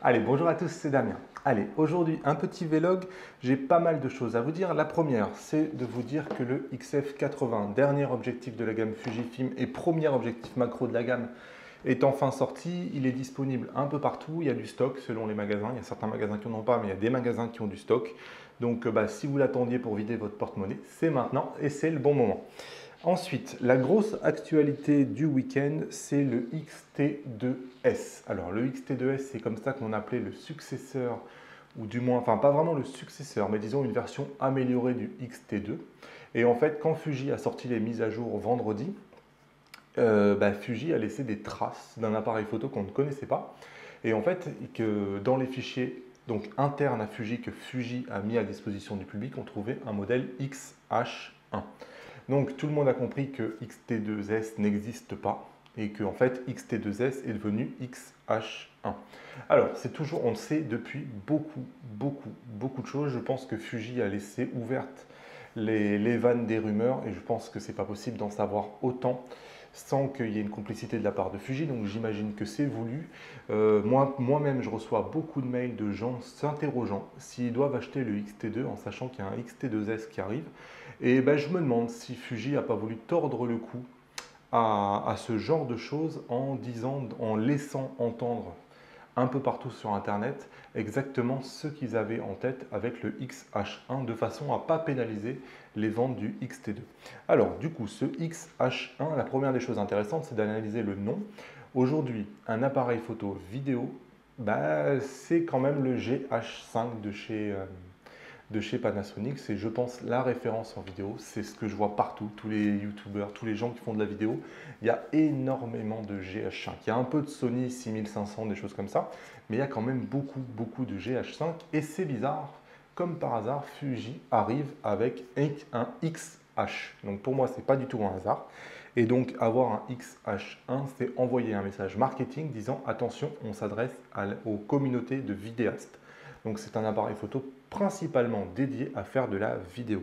Allez, bonjour à tous, c'est Damien. Allez, aujourd'hui, un petit vlog. J'ai pas mal de choses à vous dire. La première, c'est de vous dire que le XF80, dernier objectif de la gamme Fujifilm et premier objectif macro de la gamme, est enfin sorti. Il est disponible un peu partout. Il y a du stock selon les magasins. Il y a certains magasins qui n'en ont pas, mais il y a des magasins qui ont du stock. Donc, si vous l'attendiez pour vider votre porte-monnaie, c'est maintenant et c'est le bon moment. Ensuite, la grosse actualité du week-end, c'est le XT2S. Alors, le XT2S, c'est comme ça qu'on appelait le successeur, ou du moins, enfin pas vraiment le successeur, mais disons une version améliorée du XT2. Et en fait, quand Fuji a sorti les mises à jour vendredi, Fuji a laissé des traces d'un appareil photo qu'on ne connaissait pas. Et en fait, que dans les fichiers donc, internes à Fuji que Fuji a mis à disposition du public, on trouvait un modèle XH1. Donc tout le monde a compris que XT2S n'existe pas et que en fait XT2S est devenu XH1. Alors c'est toujours, on le sait depuis beaucoup de choses. Je pense que Fuji a laissé ouvertes les vannes des rumeurs et je pense que c'est pas possible d'en savoir autant sans qu'il y ait une complicité de la part de Fuji, donc j'imagine que c'est voulu. Moi-même, je reçois beaucoup de mails de gens s'interrogeant s'ils doivent acheter le XT2 en sachant qu'il y a un XT2S qui arrive. Et je me demande si Fuji n'a pas voulu tordre le cou à ce genre de choses en disant, en laissant entendre un peu partout sur Internet exactement ce qu'ils avaient en tête avec le XH1 de façon à ne pas pénaliser les ventes du XT2. Alors du coup, ce XH1, la première des choses intéressantes, c'est d'analyser le nom. Aujourd'hui, un appareil photo vidéo, c'est quand même le GH5 de chez Panasonic. C'est, je pense, la référence en vidéo. C'est ce que je vois partout, tous les youtubeurs, tous les gens qui font de la vidéo. Il y a énormément de GH5. Il y a un peu de Sony 6500, des choses comme ça, mais il y a quand même beaucoup de GH5. Et c'est bizarre, comme par hasard, Fuji arrive avec un XH. Donc pour moi, c'est pas du tout un hasard. Et donc avoir un XH1, c'est envoyer un message marketing disant attention, on s'adresse aux communautés de vidéastes. Donc c'est un appareil photo principalement dédié à faire de la vidéo.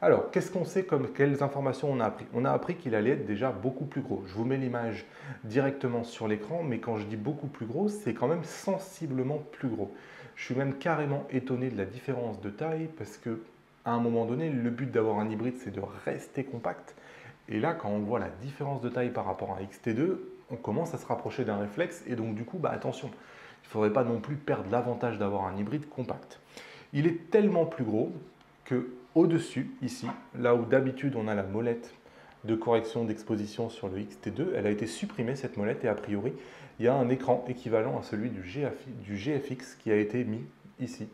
Alors, qu'est-ce qu'on sait comme quelles informations on a appris? On a appris qu'il allait être déjà beaucoup plus gros. Je vous mets l'image directement sur l'écran, mais quand je dis beaucoup plus gros, c'est quand même sensiblement plus gros. Je suis même carrément étonné de la différence de taille parce que à un moment donné, le but d'avoir un hybride, c'est de rester compact. Et là, quand on voit la différence de taille par rapport à un XT2, on commence à se rapprocher d'un réflexe et donc du coup, attention, il ne faudrait pas non plus perdre l'avantage d'avoir un hybride compact. Il est tellement plus gros que au-dessus, ici, là où d'habitude on a la molette de correction d'exposition sur le XT2, elle a été supprimée cette molette et a priori, il y a un écran équivalent à celui du GFX qui a été mis ici.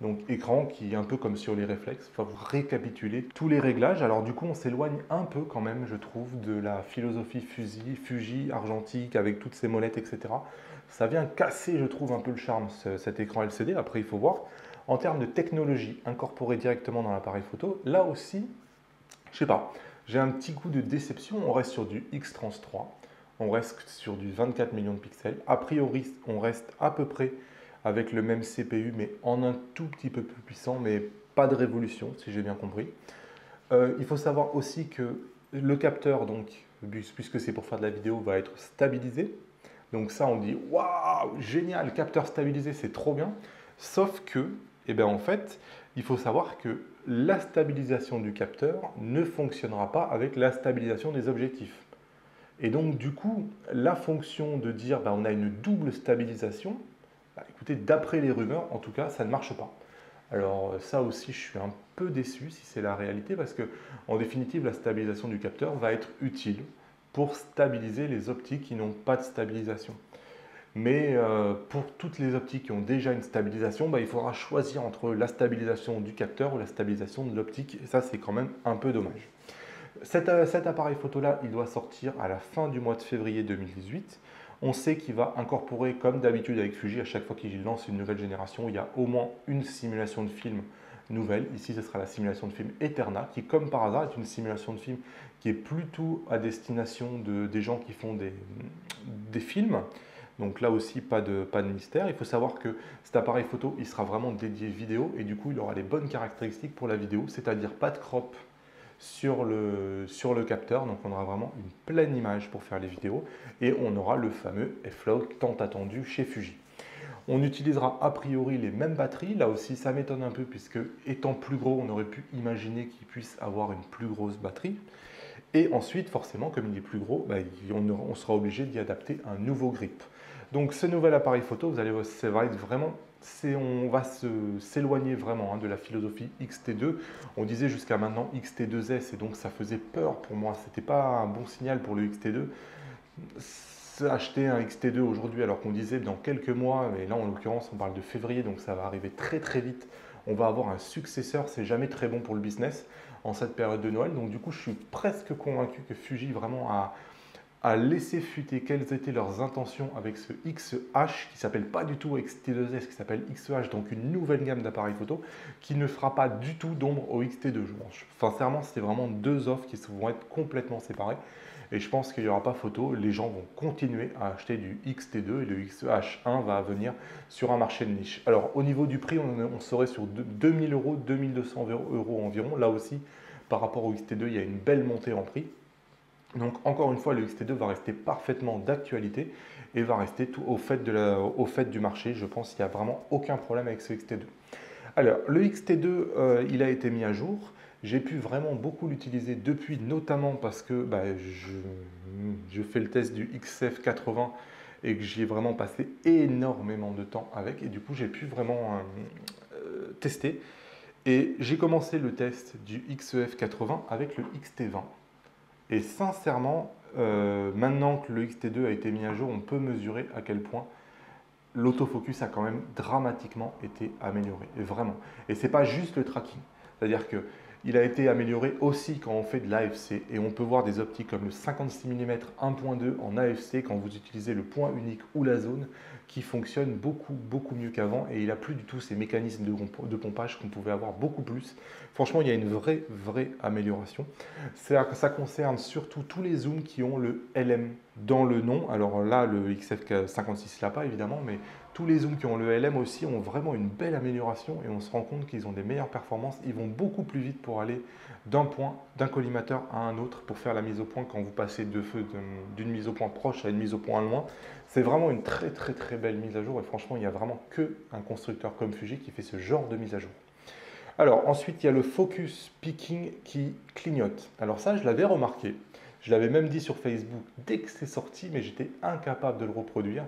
Donc écran qui est un peu comme sur les réflexes, il faut récapituler tous les réglages. Alors du coup on s'éloigne un peu quand même je trouve de la philosophie Fuji argentique avec toutes ces molettes etc. Ça vient casser je trouve un peu le charme cet écran LCD, après il faut voir. En termes de technologie incorporée directement dans l'appareil photo, là aussi, je sais pas, j'ai un petit coup de déception, on reste sur du X-Trans 3, on reste sur du 24 millions de pixels. A priori, on reste à peu près avec le même CPU, mais en un tout petit peu plus puissant, mais pas de révolution, si j'ai bien compris. Il faut savoir aussi que le capteur, donc, puisque c'est pour faire de la vidéo, va être stabilisé. Donc ça, on dit, waouh, génial, capteur stabilisé, c'est trop bien. Sauf que, en fait, il faut savoir que la stabilisation du capteur ne fonctionnera pas avec la stabilisation des objectifs. Et donc, du coup, la fonction de dire on a une double stabilisation, écoutez, d'après les rumeurs, en tout cas, ça ne marche pas. Alors ça aussi, je suis un peu déçu si c'est la réalité parce que, en définitive, la stabilisation du capteur va être utile pour stabiliser les optiques qui n'ont pas de stabilisation. Mais pour toutes les optiques qui ont déjà une stabilisation, il faudra choisir entre la stabilisation du capteur ou la stabilisation de l'optique. Et ça, c'est quand même un peu dommage. Cet appareil photo-là, il doit sortir à la fin du mois de février 2018. On sait qu'il va incorporer, comme d'habitude avec Fuji, à chaque fois qu'il lance une nouvelle génération, il y a au moins une simulation de film nouvelle. Ici, ce sera la simulation de film Eterna, qui, comme par hasard, est une simulation de film qui est plutôt à destination des gens qui font des films. Donc là aussi, pas de mystère. Il faut savoir que cet appareil photo, il sera vraiment dédié vidéo et du coup, il aura les bonnes caractéristiques pour la vidéo, c'est-à-dire pas de crop sur le capteur. Donc on aura vraiment une pleine image pour faire les vidéos et on aura le fameux F-Log tant attendu chez Fuji. On utilisera a priori les mêmes batteries. Là aussi, ça m'étonne un peu puisque étant plus gros, on aurait pu imaginer qu'il puisse avoir une plus grosse batterie. Et ensuite, forcément, comme il est plus gros, on sera obligé d'y adapter un nouveau grip. Donc ce nouvel appareil photo, vous allez voir, ça va être vraiment, on va s'éloigner vraiment de la philosophie X-T2. On disait jusqu'à maintenant X-T2S et donc ça faisait peur pour moi. C'était pas un bon signal pour le X-T2. Acheter un X-T2 aujourd'hui alors qu'on disait dans quelques mois, mais là en l'occurrence on parle de février donc ça va arriver très très vite, on va avoir un successeur, c'est jamais très bon pour le business en cette période de Noël. Donc du coup je suis presque convaincu que Fuji vraiment a laissé fuiter quelles étaient leurs intentions avec ce XH qui s'appelle pas du tout X-T2S, qui s'appelle XH, donc une nouvelle gamme d'appareils photo qui ne fera pas du tout d'ombre au X-T2. Sincèrement, c'était vraiment deux offres qui vont être complètement séparées. Et je pense qu'il n'y aura pas photo, les gens vont continuer à acheter du X-T2 et le XH1 va venir sur un marché de niche. Alors au niveau du prix, on serait sur 2000 euros, 2200 euros environ. Là aussi, par rapport au X-T2, il y a une belle montée en prix. Donc encore une fois, le X-T2 va rester parfaitement d'actualité et va rester tout au fait du marché. Je pense qu'il n'y a vraiment aucun problème avec ce X-T2. Alors, le X-T2, il a été mis à jour. J'ai pu vraiment beaucoup l'utiliser depuis, notamment parce que je fais le test du XF80 et que j'y ai vraiment passé énormément de temps avec. Et du coup, j'ai pu vraiment tester. Et j'ai commencé le test du XF80 avec le XT20. Et sincèrement, maintenant que le XT2 a été mis à jour, on peut mesurer à quel point l'autofocus a quand même dramatiquement été amélioré. Et vraiment. Et ce n'est pas juste le tracking. C'est-à-dire qu'il a été amélioré aussi quand on fait de l'AFC. Et on peut voir des optiques comme le 56 mm 1.2 en AFC quand vous utilisez le point unique ou la zone qui fonctionne beaucoup, beaucoup mieux qu'avant. Et il n'a plus du tout ces mécanismes de pompage qu'on pouvait avoir beaucoup plus. Franchement, il y a une vraie, vraie amélioration. Ça concerne surtout tous les zooms qui ont le LM dans le nom. Alors là, le XF56 l'a pas évidemment, mais tous les zooms qui ont le LM aussi ont vraiment une belle amélioration et on se rend compte qu'ils ont des meilleures performances. Ils vont beaucoup plus vite pour aller d'un point, d'un collimateur à un autre pour faire la mise au point quand vous passez d'une mise au point proche à une mise au point loin. C'est vraiment une très très très belle mise à jour et franchement, il n'y a vraiment qu'un constructeur comme Fuji qui fait ce genre de mise à jour. Alors ensuite, il y a le focus picking qui clignote. Alors ça, je l'avais remarqué. Je l'avais même dit sur Facebook dès que c'est sorti, mais j'étais incapable de le reproduire.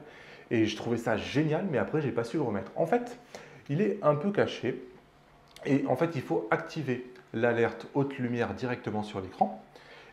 Et je trouvais ça génial, mais après, je n'ai pas su le remettre. En fait, il est un peu caché. Et en fait, il faut activer l'alerte haute lumière directement sur l'écran.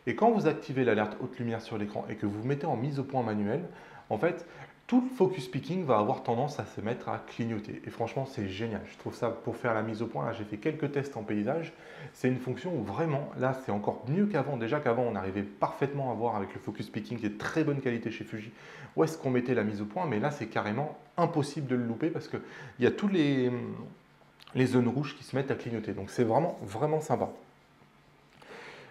Et quand vous activez l'alerte haute lumière sur l'écran et que vous mettez en mise au point manuelle, en fait, tout le focus picking va avoir tendance à se mettre à clignoter. Et franchement, c'est génial. Je trouve ça pour faire la mise au point. Là, j'ai fait quelques tests en paysage. C'est une fonction où vraiment, là, c'est encore mieux qu'avant. Déjà qu'avant, on arrivait parfaitement à voir avec le focus picking qui est de très bonne qualité chez Fuji où est-ce qu'on mettait la mise au point. Mais là, c'est carrément impossible de le louper parce qu'il y a tous les zones rouges qui se mettent à clignoter. Donc, c'est vraiment, vraiment sympa.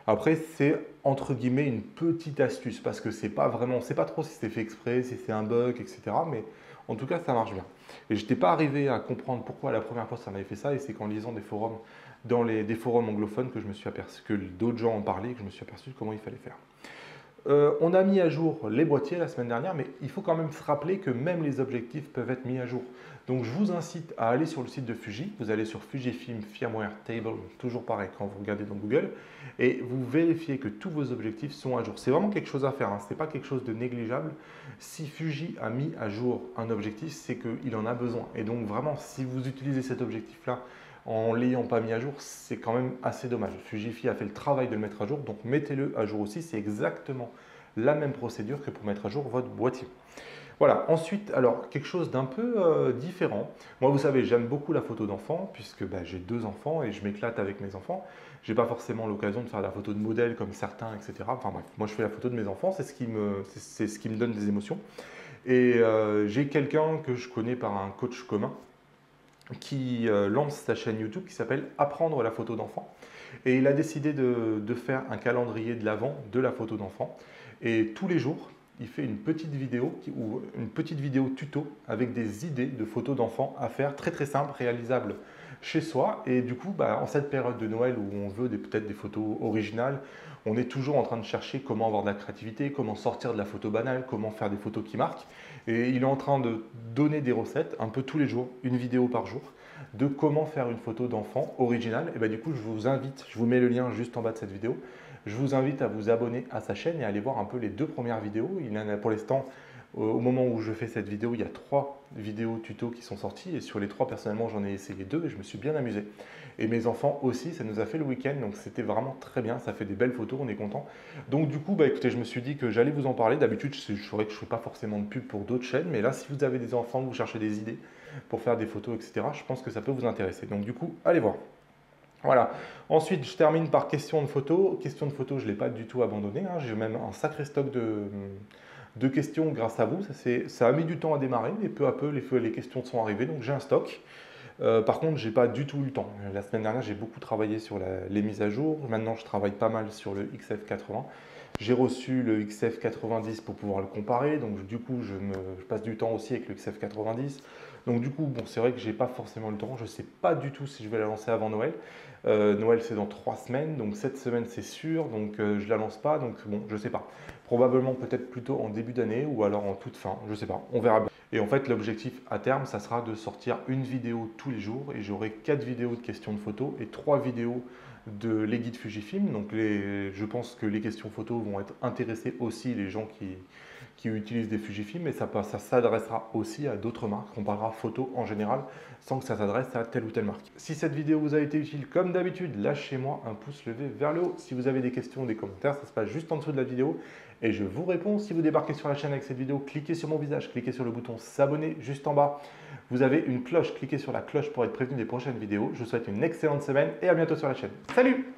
Après, c'est entre guillemets une petite astuce parce que c'est pas vraiment, on ne sait pas trop si c'est fait exprès, si c'est un bug, etc. Mais en tout cas, ça marche bien. Et je n'étais pas arrivé à comprendre pourquoi la première fois ça m'avait fait ça. Et c'est qu'en lisant des forums, des forums anglophones, que je me suis aperçu, que d'autres gens en parlaient, que je me suis aperçu de comment il fallait faire. On a mis à jour les boîtiers la semaine dernière, mais il faut quand même se rappeler que même les objectifs peuvent être mis à jour. Donc je vous incite à aller sur le site de Fuji, vous allez sur Fujifilm Firmware Table, toujours pareil quand vous regardez dans Google, et vous vérifiez que tous vos objectifs sont à jour. C'est vraiment quelque chose à faire, ce n'est pas quelque chose de négligeable. Si Fuji a mis à jour un objectif, c'est qu'il en a besoin. Et donc vraiment, si vous utilisez cet objectif-là, en ne l'ayant pas mis à jour, c'est quand même assez dommage. Fujifilm a fait le travail de le mettre à jour, donc mettez-le à jour aussi. C'est exactement la même procédure que pour mettre à jour votre boîtier. Voilà, ensuite, alors quelque chose d'un peu différent. Moi, vous savez, j'aime beaucoup la photo d'enfant, puisque j'ai 2 enfants et je m'éclate avec mes enfants. Je n'ai pas forcément l'occasion de faire la photo de modèle comme certains, etc. Enfin bref, moi je fais la photo de mes enfants, c'est ce qui me donne des émotions. Et j'ai quelqu'un que je connais par un coach commun qui lance sa chaîne YouTube qui s'appelle Apprendre la photo d'enfant. Et il a décidé de faire un calendrier de l'avant de la photo d'enfant. Et tous les jours, il fait une petite vidéo tuto avec des idées de photos d'enfants à faire, très très simple, réalisable chez soi. Et du coup, en cette période de Noël où on veut peut-être des photos originales, on est toujours en train de chercher comment avoir de la créativité, comment sortir de la photo banale, comment faire des photos qui marquent. Et il est en train de donner des recettes un peu tous les jours, une vidéo par jour, de comment faire une photo d'enfant originale. Et du coup, je vous invite, je vous mets le lien juste en bas de cette vidéo, je vous invite à vous abonner à sa chaîne et à aller voir un peu les 2 premières vidéos. Il en a pour l'instant, au moment où je fais cette vidéo, il y a 3 vidéos tuto qui sont sorties et sur les 3, personnellement, j'en ai essayé 2 et je me suis bien amusé. Et mes enfants aussi, ça nous a fait le week-end, donc c'était vraiment très bien, ça fait des belles photos, on est content. Donc du coup, écoutez, je me suis dit que j'allais vous en parler. D'habitude, je saurais que je ne fais pas forcément de pub pour d'autres chaînes, mais là, si vous avez des enfants, vous cherchez des idées pour faire des photos, etc., je pense que ça peut vous intéresser. Donc du coup, allez voir. Voilà. Ensuite, je termine par question de photos. Question de photos, je ne l'ai pas du tout abandonné, hein. J'ai même un sacré stock de questions grâce à vous. Ça a mis du temps à démarrer, mais peu à peu, les questions sont arrivées, donc j'ai un stock. Par contre, j'ai pas du tout eu le temps. La semaine dernière, j'ai beaucoup travaillé sur les mises à jour. Maintenant, je travaille pas mal sur le XF80. J'ai reçu le XF90 pour pouvoir le comparer. Donc, du coup, je passe du temps aussi avec le XF90. Donc, du coup, bon, c'est vrai que j'ai pas forcément le temps. Je sais pas du tout si je vais la lancer avant Noël. Noël, c'est dans 3 semaines. Donc, cette semaine, c'est sûr. Donc, je la lance pas. Donc, bon, je sais pas. Probablement peut-être plutôt en début d'année ou alors en toute fin. Je sais pas. On verra bien. Et en fait, l'objectif à terme, ça sera de sortir une vidéo tous les jours et j'aurai 4 vidéos de questions de photos et 3 vidéos de les guides Fujifilm. Donc je pense que les questions photos vont être intéressées aussi les gens qui utilisent des Fujifilm, mais ça s'adressera aussi à d'autres marques. On parlera photo en général sans que ça s'adresse à telle ou telle marque. Si cette vidéo vous a été utile, comme d'habitude, lâchez-moi un pouce levé vers le haut. Si vous avez des questions ou des commentaires, ça se passe juste en dessous de la vidéo et je vous réponds. Si vous débarquez sur la chaîne avec cette vidéo, cliquez sur mon visage, cliquez sur le bouton s'abonner juste en bas. Vous avez une cloche, cliquez sur la cloche pour être prévenu des prochaines vidéos. Je vous souhaite une excellente semaine et à bientôt sur la chaîne. Salut!